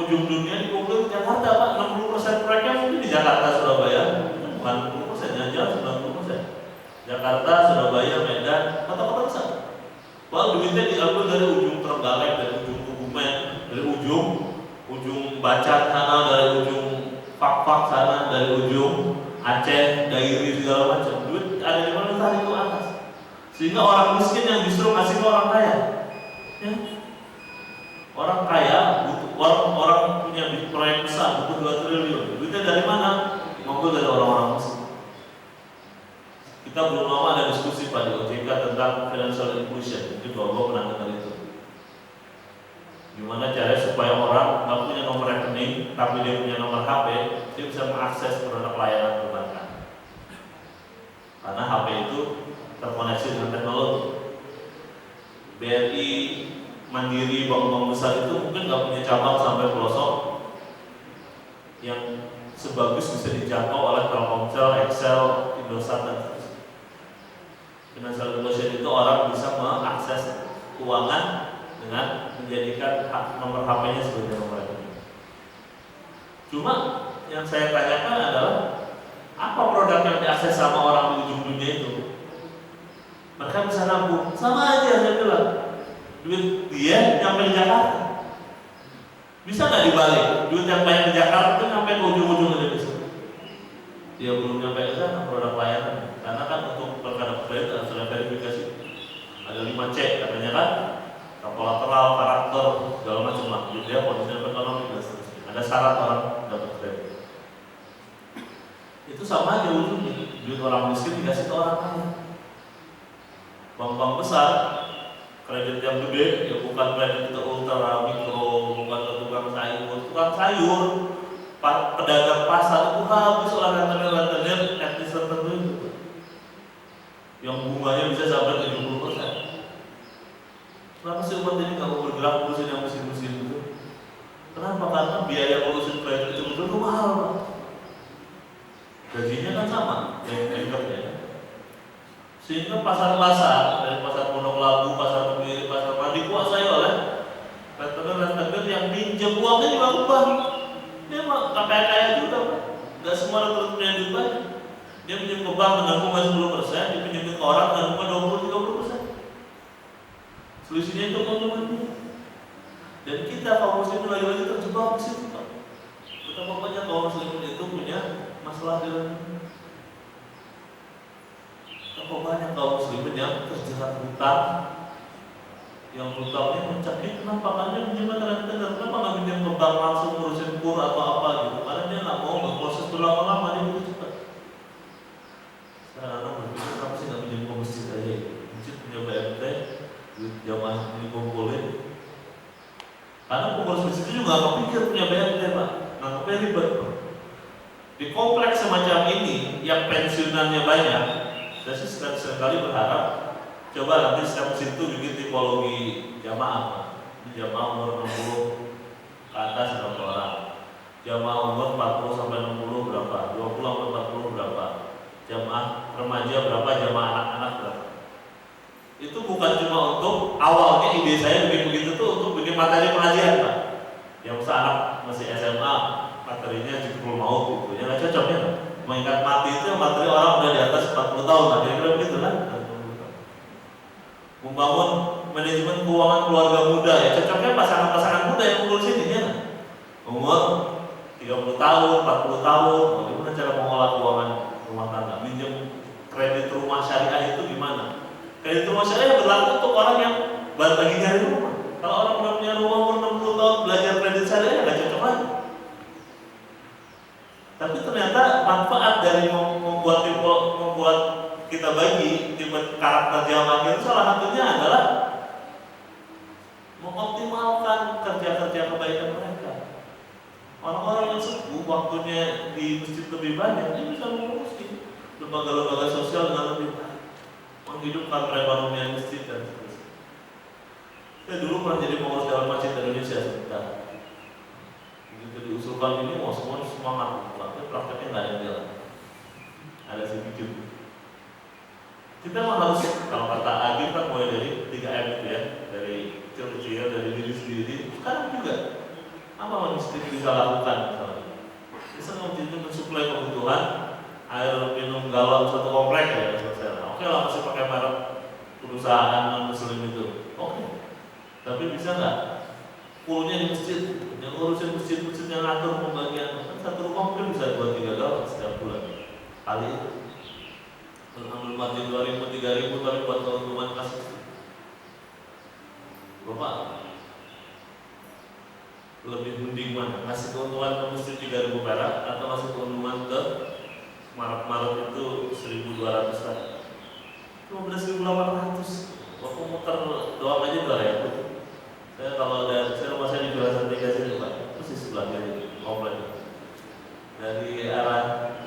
ujung dunia dikumpulin di Jakarta, Pak. 60% proyeknya mungkin di Jakarta, Surabaya. Bukan 60%, jangan-jangan 90%. Jakarta, Surabaya, Medan, kota-kota besar. Bahwa duitnya diambil dari ujung Trenggalek, dari ujung Kebumen, dari ujung Bacan sana, dari ujung Fak-Fak sana, dari ujung Aceh, Dairi, segala macam. Duit ada di mana tarik ke atas. Sehingga orang miskin yang justru ngasih ke orang kaya. Ya. Orang kaya, orang punya proyek besar, butuh 2 triliun. Duitnya dari mana? Mampu dari orang-orang miskin. Kita belum lama ada diskusi Pak di OJK tentang financial inclusion. Mungkin Bapak pernah dengar itu. Gimana caranya supaya orang nggak punya nomor rekening, tapi dia punya nomor HP, dia bisa mengakses produk layanan perbankan. Karena HP itu terkoneksi dengan teknologi. BRI, Mandiri, bank-bank besar itu mungkin nggak punya cabang sampai pelosok yang sebagus bisa dijangkau oleh Telkomsel, Excel, Indosat dan seterusnya. Financial inclusion itu orang bisa mengakses keuangan dengan menjadikan nomor HP-nya sebagai nomor rekening. Cuma yang saya tanyakan adalah apa produk yang diakses sama orang di ujung dunia itu? Mereka bisa nabung, sama aja saya bilang. Duit dia nyampe di Jakarta. Bisa nggak dibalik? Duit yang banyak di Jakarta itu nyampe ke ujung-ujung Indonesia. Dia belum nyampe ke sana produk layanan. Karena kan untuk perkara kredit harus ada verifikasi. Ada 5C katanya kan, kolateral, karakter, segala macam lah. Dia kondisi ekonomi dan seterusnya. Ada syarat orang dapat kredit. Itu sama aja ujungnya. Duit orang miskin dikasih ke orang kaya. Bank-bank besar kredit yang gede, ya bukan kredit ke ultra mikro, bukan ke tukang sayur, pedagang pasar itu habis oleh rentenir etnis tertentu itu, yang bunganya bisa sampai 70%. Kenapa sih umat ini nggak mau bergerak ngurusin yang mesin-mesin itu? Kenapa? Karena biaya ngurusin kredit itu betul mahal, Pak. Gajinya kan sama, yang anchornya. Sehingga pasar-pasar dari pasar Pondok Labu, pasar Kediri, pasar Mandi dikuasai oleh rentenir yang pinjam uangnya juga ke bank. Dia mah kaya juga, Pak. Gak semua rentenir punya duit banyak. Dia pinjam ke bank dengan bunga 10%, dia pinjam ke orang dengan bunga 20-30%. Selisihnya itu konsumennya. Dan kita kaum muslimin lagi-lagi terjebak di situ, Pak. Betapa banyak kaum muslimin itu punya masalah dengan kok banyak kaum muslimin yang terjerat hutang, yang hutangnya mencekik. Kenapa? Karena pinjaman rentenir. Kenapa nggak pinjam ke bank langsung ngurusin kur atau apa gitu? Karena dia nggak mau berproses berlama-lama, dia butuh cepat. Sekarang orang berpikir kenapa sih nggak pinjam ke masjid aja? Masjid punya BMT, duit jamaah ini kumpulin. Karena pengurus masjid itu juga nggak pikir punya BMT, Pak. Nggak ribet. Di kompleks semacam ini yang pensiunannya banyak, saya sih sekali berharap coba nanti setiap situ bikin tipologi jamaah, Pak. Ini jamaah umur 60 ke atas berapa orang, jamaah umur 40 sampai 60 berapa, 20 sampai 40 berapa, jamaah remaja berapa, jamaah anak-anak berapa. Itu bukan cuma untuk awalnya ide saya bikin begitu tuh untuk bikin materi pengajian, Pak. Yang anak masih SMA materinya cukup mau gitu, ya nggak cocok ya, Pak. Mengingat mati itu materi orang udah di atas 40 tahun lah, kira-kira begitu kan? Membangun manajemen keuangan keluarga muda, ya cocoknya pasangan-pasangan muda yang kumpul sini ya. Umur 30 tahun, 40 tahun, bagaimana cara mengolah keuangan rumah tangga, minjem kredit rumah syariah itu gimana? Kredit rumah syariah berlaku untuk orang yang baru lagi nyari rumah. Kalau orang udah punya rumah umur 60 tahun belajar kredit syariah nggak cocok lagi. Tapi ternyata manfaat dari membuat kita bagi tipe karakter jamaah itu salah satunya adalah mengoptimalkan kerja-kerja kebaikan mereka. Orang-orang yang sepuh waktunya di masjid lebih banyak, dia bisa mengurusi lembaga-lembaga sosial dengan lebih baik, menghidupkan perekonomian masjid dan seterusnya. Saya dulu pernah jadi pengurus dalam masjid Indonesia sebentar. Begitu diusulkan ini, mau semua semangat, tapi prakteknya nggak ada yang jalan. Ada sedikit. Kita mah harus, kalau kata Agim kan mulai dari 3M itu ya, dari kecil-kecil, dari diri sendiri. Sekarang juga, apa manusia masjid bisa lakukan. Misalnya masjid itu mensuplai kebutuhan air minum galon satu komplek ya selesai. Oke lah, masih pakai merek perusahaan non muslim itu. Oke. Tapi bisa nggak poolnya di masjid, yang ngurusin masjid yang ngatur pembagian, kan satu rumah mungkin bisa 2-3 galon setiap bulan kali itu. Ambil margin 2.000, 3.000 tapi buat keuntungan kasih. Bapak lebih mending mana? Ngasih keuntungan ke masjid 3.000 perak atau ngasih keuntungan ke Maret itu 1.200 lah, 15.800. Waktu muter doang aja 2.000. Saya kalau saya rumah saya di Jelasan 3 sini Pak, itu sih sebelahnya komplek. Dari arah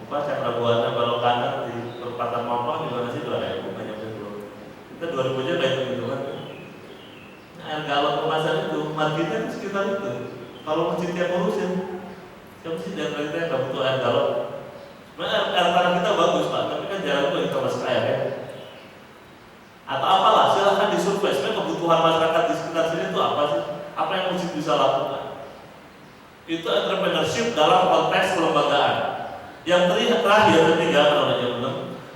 Cakrabuana belok kanan di perempatan Mampang juga masih 2.000, banyak belum. Kita 2.000 aja kayak gitu kan. Air galon kemasan itu marginnya sekitar itu. Kalau masjid yang ngurusin, siapa sih dari kita yang nggak butuh air galon? Sebenarnya air tanah kita bagus Pak, tapi kan jarang tuh kita masuk air ya. Atau apalah, silahkan disurvei sebenarnya kebutuhan masyarakat di sekitar sini itu apa sih? Apa yang masjid bisa lakukan? Itu entrepreneurship dalam konteks kelembagaan. Yang terakhir ketiga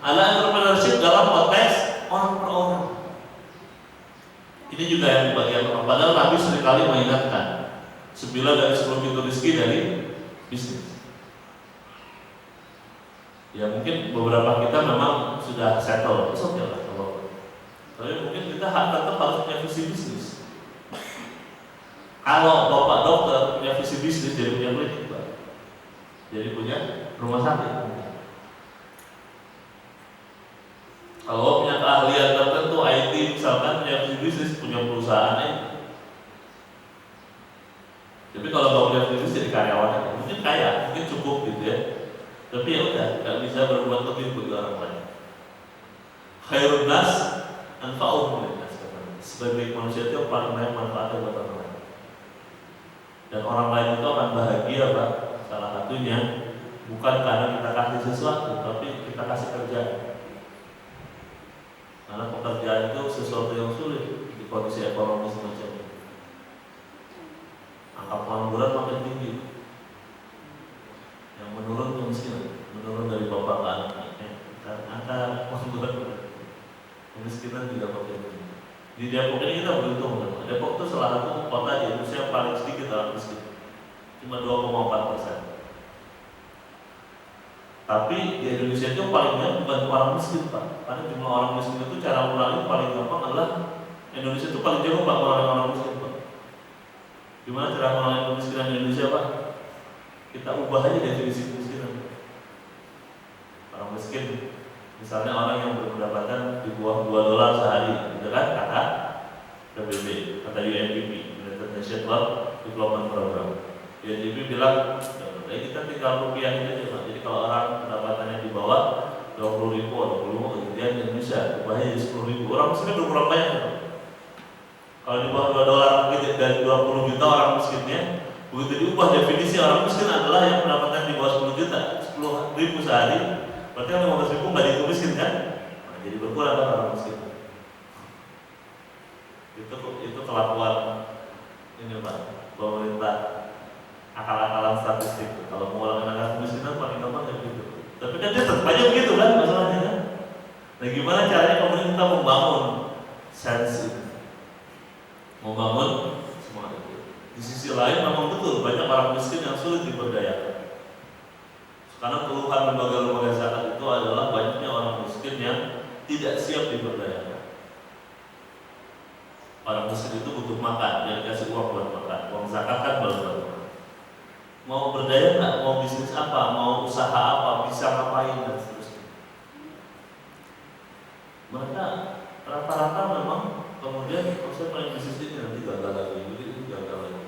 adalah entrepreneurship dalam konteks orang per orang. Ini juga yang bagian orang. Padahal Nabi seringkali mengingatkan 9 dari 10 pintu rezeki dari bisnis. Ya mungkin beberapa kita memang sudah settle, oke lah kalau. Tapi mungkin kita tetap harus punya visi bisnis. Kalau bapak dokter punya visi bisnis, jadi punya klinik, Pak. Jadi punya rumah sakit. Kalau punya keahlian tertentu IT misalkan, punya visi bisnis, punya perusahaan ini. Tapi kalau nggak punya visi bisnis jadi karyawan, mungkin kaya, mungkin cukup gitu ya. Tapi ya udah, nggak bisa berbuat lebih bagi orang lain. Khairun nas anfa'uhum linnas. Sebagai manusia itu paling banyak manfaatnya buat orang lain. Dan orang lain itu akan bahagia Pak. Salah satunya bukan karena kita kasih sesuatu, tapi kita kasih kerjaan. Karena pekerjaan itu sesuatu yang sulit di kondisi ekonomi semacam ini. Angka pengangguran makin tinggi. Yang menurun kemiskinan, menurun dari bapak ke anak. Angka pengangguran, kemiskinan juga makin tinggi. Di Depok ini kita beruntung, Depok itu salah satu kota di Indonesia yang paling sedikit orang miskin, cuma 2,4%. Tapi di Indonesia itu paling banyak bukan orang miskin Pak, karena jumlah orang miskin itu cara mengurangi paling gampang adalah Indonesia itu paling jauh Pak mengurangi orang miskin Pak. Gimana cara mengurangi kemiskinan di Indonesia Pak? Kita ubah aja definisi kemiskinan. Orang miskin misalnya orang yang berpendapatan di bawah $2 sehari, gitu kan, kata PBB, kata UNDP, United Nations World Development Program. UNDP bilang, ya kita tinggal rupiahin aja Pak. Jadi kalau orang pendapatannya di bawah 20.000 atau 25, kemudian Indonesia ubahnya jadi 10.000. Orang miskin berkurang banyak Pak. Kalau di bawah $2 gitu, dari 20 juta orang miskinnya, begitu diubah definisi orang miskin adalah yang pendapatan di bawah 10 juta, 10.000 sehari. Berarti kan 15.000 nggak dihitung miskin kan? Nah, jadi berkurang kan orang miskin. Itu kelakuan ini Pak, pemerintah akal-akalan statistik. Kalau mau ngurangin angka kemiskinan paling gampang kayak gitu. Tapi kan dia tetap aja begitu kan masalahnya kan? Nah gimana caranya pemerintah membangun sense itu, membangun semangat itu. Di sisi lain memang betul banyak orang miskin yang sulit diberdayakan. Karena keluhan lembaga-lembaga zakat itu adalah banyaknya orang miskin yang tidak siap diberdayakan. Orang miskin itu butuh makan, dia dikasih uang buat makan. Uang zakat kan baru buat makan. Mau berdaya nggak? Mau bisnis apa? Mau usaha apa? Bisa ngapain dan seterusnya. Mereka rata-rata memang kemudian saya paling bisnis ini nanti gagal lagi, ini gagal lagi.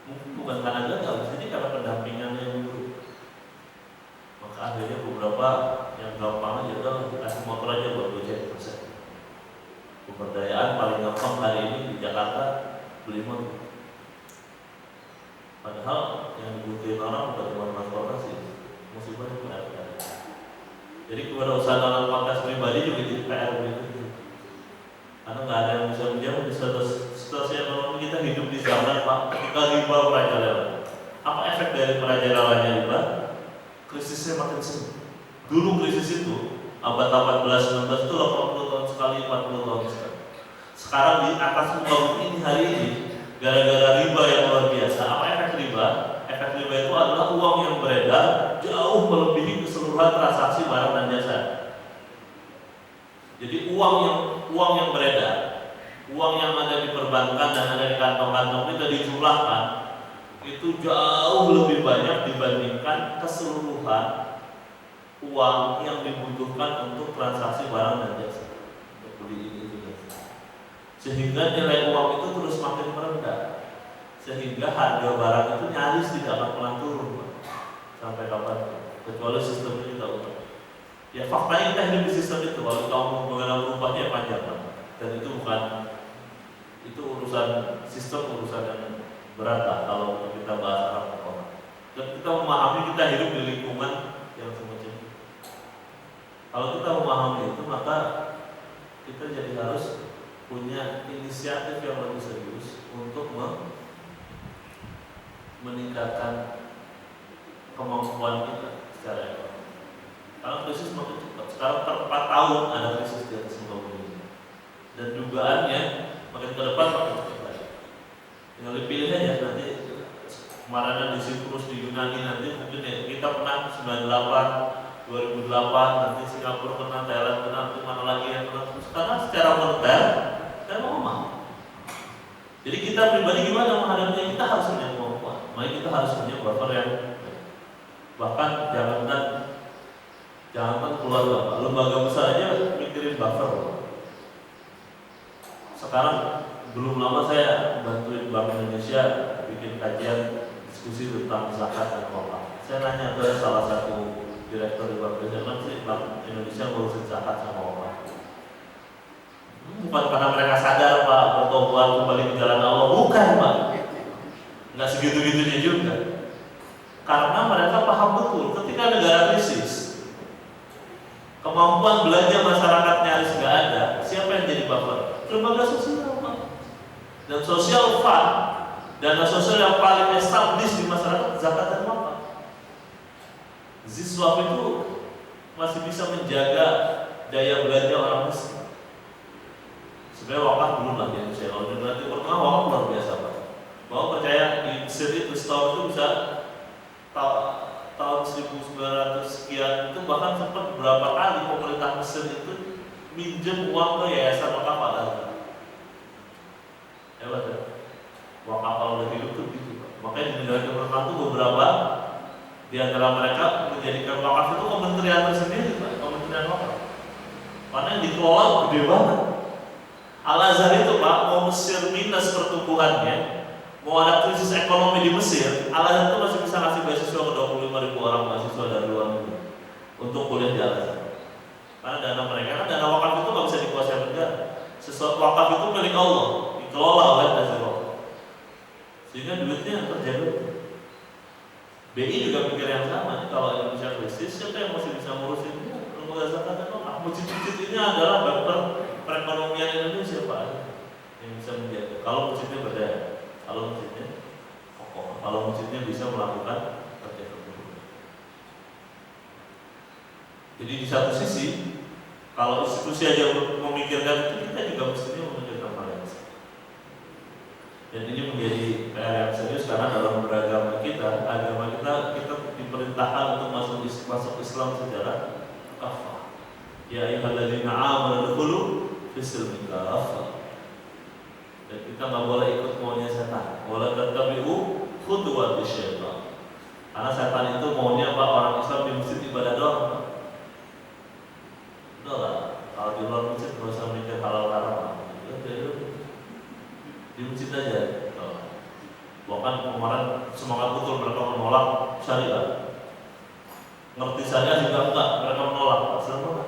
Mungkin bukan karena gagal, jadi karena pendampingannya yang buruk. Akhirnya beberapa yang gampang aja udah kasih motor aja buat Gojek persen. Pemberdayaan paling gampang hari ini di Jakarta beli motor. Padahal yang dibutuhin orang bukan cuma transportasi, masih banyak PR. Jadi kewirausahaan dalam konteks pribadi juga jadi PR begitu. Karena nggak ada yang bisa menjamin di situasi ekonomi kita hidup di zaman Pak ketika riba merajalela. Apa efek dari merajalelanya riba? Krisisnya makin sering. Dulu krisis itu abad 18-19 itu 80 tahun sekali, 40 tahun sekali. Sekarang di atas muka bumi ini hari ini gara-gara riba yang luar biasa. Apa efek riba? Efek riba itu adalah uang yang beredar jauh melebihi keseluruhan transaksi barang dan jasa. Jadi uang yang beredar, uang yang ada di perbankan dan ada di kantong-kantong kita dijumlahkan itu jauh lebih banyak dibandingkan keseluruhan uang yang dibutuhkan untuk transaksi barang dan jasa, untuk beli ini itu. Sehingga nilai uang itu terus makin merendah, sehingga harga barang itu nyaris tidak akan pernah turun sampai kapan, kecuali sistemnya kita ubah. Ya faktanya kita hidup di sistem itu. Kalau kita mau merubahnya panjang, dan itu bukan, itu urusan sistem, urusan yang berat lah kalau kita bahas tentang orang. Dan kita memahami kita hidup di lingkungan yang semacam itu. Kalau kita memahami itu, maka kita jadi harus punya inisiatif yang lebih serius untuk meningkatkan kemampuan kita secara ekonomi. Karena krisis makin cepat. Sekarang per 4 tahun ada krisis di atas muka bumi, dan dugaannya makin ke depan makin cepat. Tinggal dipilih aja nanti. Kemarin di Siprus di Yunani, nanti mungkin ya, kita pernah 98, 2008, nanti Singapura pernah, Thailand pernah, nanti mana lagi yang pernah. Karena secara moneter saya mau ngomong. Jadi kita pribadi gimana menghadapinya? Kita harus punya kemampuan. Makanya kita harus punya buffer yang bahkan jangankan keluarga, lembaga besar aja mikirin buffer. Sekarang belum lama saya bantuin Bank Indonesia bikin kajian diskusi tentang zakat dan wakaf. Saya nanya ke salah satu direktur di Bank Indonesia, Bank Indonesia ngurusin zakat sama wakaf. Bukan karena mereka sadar Pak bertobat kembali ke jalan Allah, bukan Pak. Nggak segitu-gitunya juga. Karena mereka paham betul ketika negara krisis, kemampuan belanja masyarakat nyaris nggak ada, siapa yang jadi buffer? Lembaga sosial Pak. Dan social fund, dana sosial yang paling established di masyarakat zakat dan wakaf. Ziswaf itu masih bisa menjaga daya belanja orang miskin. Sebenarnya wakaf belum lah di Indonesia. Kalau di Timur Tengah wakaf luar biasa Pak. Bahwa percaya di Mesir itu setahun itu bisa tahun 1900 sekian itu bahkan sempat beberapa kali pemerintah Mesir itu minjem uang ke yayasan wakaf Al Azhar. Hebat ya. Wakaf kalau udah hidup tuh gitu Pak. Makanya di negara Timur Tengah itu beberapa di antara mereka menjadikan wakaf itu kementerian tersendiri Pak, kementerian wakaf. Karena yang dikelola gede banget. Al Azhar itu Pak, mau Mesir minus pertumbuhannya, mau ada krisis ekonomi di Mesir, Al Azhar itu masih bisa ngasih beasiswa ke 25.000 orang mahasiswa dari luar negeri untuk kuliah di Al Azhar. Karena dana mereka, kan dana wakaf itu nggak bisa dikuasai negara. Sesuatu wakaf itu milik Allah, dikelola oleh Nazarul. Sehingga duitnya terjaga. BI juga pikir yang sama. Kalau Indonesia krisis, siapa yang masih bisa ngurusin lembaga zakat dan wakaf? Masjid-masjid ini adalah bumper perekonomian Indonesia Pak, yang bisa menjaga. Kalau masjidnya berdaya, kalau masjidnya kokoh, kalau masjidnya bisa melakukan kerja tersebut. Jadi di satu sisi, kalau institusi aja memikirkan itu, kita juga mestinya memikirkan hal yang sama. Dan ini menjadi PR yang serius karena dalam beragama kita, agama kita diperintahkan untuk masuk Islam secara kafah. Ya ayyuhalladzina amanu dkhulu fis-silmi kafah. Dan kita nggak boleh ikut maunya setan. Wala tattabi'u khutuwati syaitan. Karena setan itu maunya Pak orang Islam di masjid ibadah doang. Udah lah, kalau di luar masjid nggak usah mikir halal haram. Di masjid aja. Bahkan kemarin semangat betul mereka menolak syariat. Ngerti syariat juga enggak, mereka menolak. Kenapa?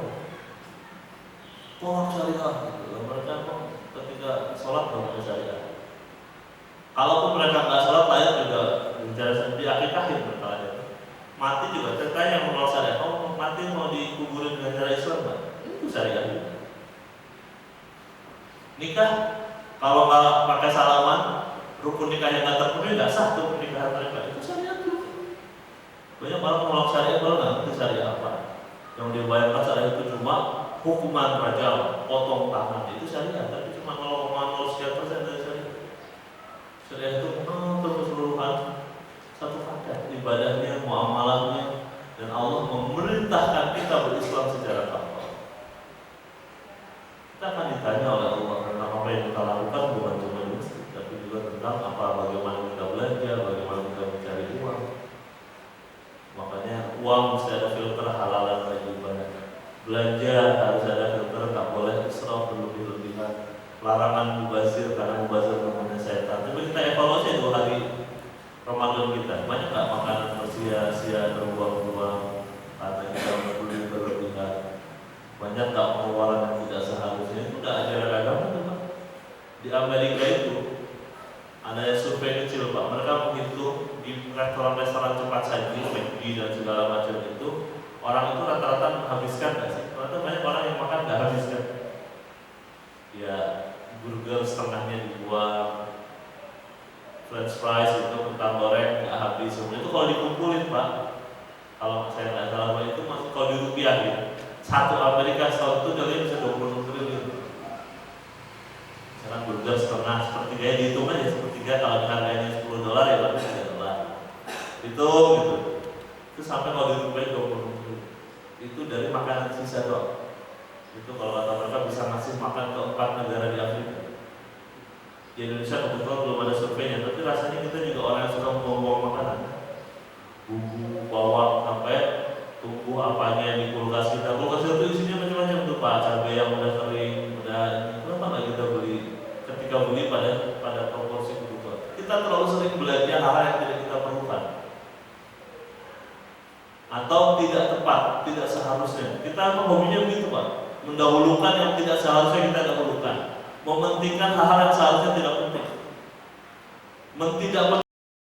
Tolak syariat. Mereka ketika sholat nggak pakai syariat. Kalaupun mereka nggak sholat layak juga bicara sendiri akikahin mereka aja. Mati juga ceritanya yang menolak syariat. Oh mati mau dikuburin dengan cara Islam kan? Itu syariat juga. Nikah Kalau nggak pakai salaman, rukun nikahnya nggak terpenuhi, nggak sah tuh pernikahan mereka. Itu syariat tuh. Banyak orang menolak syariat, kalau nggak ngerti syariat apa. Yang dibayarkan syariat itu cuma hukuman rajam, potong tangan, itu syariat. Tapi cuma 0,0 sekian persen dari syariat. Syariat itu mengatur keseluruhan satu paket ibadahnya, muamalahnya, dan Allah memerintahkan kita berislam secara takwa. Kita akan ditanya oleh Allah tentang apa yang kita lakukan, bukan cuma di masjid, tapi juga tentang bagaimana kita belanja, bagaimana kita mencari uang. Makanya uang mesti ada filter halal dan wajiban. Belanja harus ada filter, nggak boleh israf berlebih-lebihan. Larangan mubazir karena mubazir namanya setan. Tapi kita evaluasi 2 hari Ramadan kita. Banyak nggak makanan bersia-sia, terbuang-buang, karena kita beli berlebihan. Banyak nggak pengeluaran yang tidak seharusnya. Itu udah ajaran agama tuh Pak. Di Amerika itu ada survei kecil Pak. Mereka menghitung di restoran-restoran cepat saji, McD dan segala macam itu, orang itu rata-rata menghabiskan nggak sih? Ternyata banyak orang yang makan nggak habiskan. Ya burger setengahnya dibuang, French fries itu kentang goreng nggak habis. Semua itu kalau dikumpulin Pak, kalau saya nggak salah itu masuk kalau dirupiahin, satu Amerika setahun itu kalian bisa 26 triliun. Sekarang burger setengah, sepertiga dihitung aja, sepertiga kalau harganya $10 ya berarti $3. Itu gitu. Itu sampai kalau dirupiahin 26 triliun. Itu dari makanan sisa doang. Itu kalau kata mereka bisa ngasih makan ke 4 negara di Afrika. Di Indonesia kebetulan belum ada surveinya, tapi rasanya kita juga orang yang suka membuang makanan, bumbu, bawang, sampai tunggu apanya di kulkas kita. Kulkas itu isinya macam-macam tuh Pak, cabai yang udah kering, udah kenapa nggak kita beli? Ketika beli pada proporsi kebutuhan. Kita terlalu sering belanja hal-hal yang tidak kita perlukan, atau tidak tepat, tidak seharusnya. Kita hobinya begitu Pak, mendahulukan yang tidak seharusnya kita dahulukan, mementingkan hal-hal yang seharusnya tidak penting,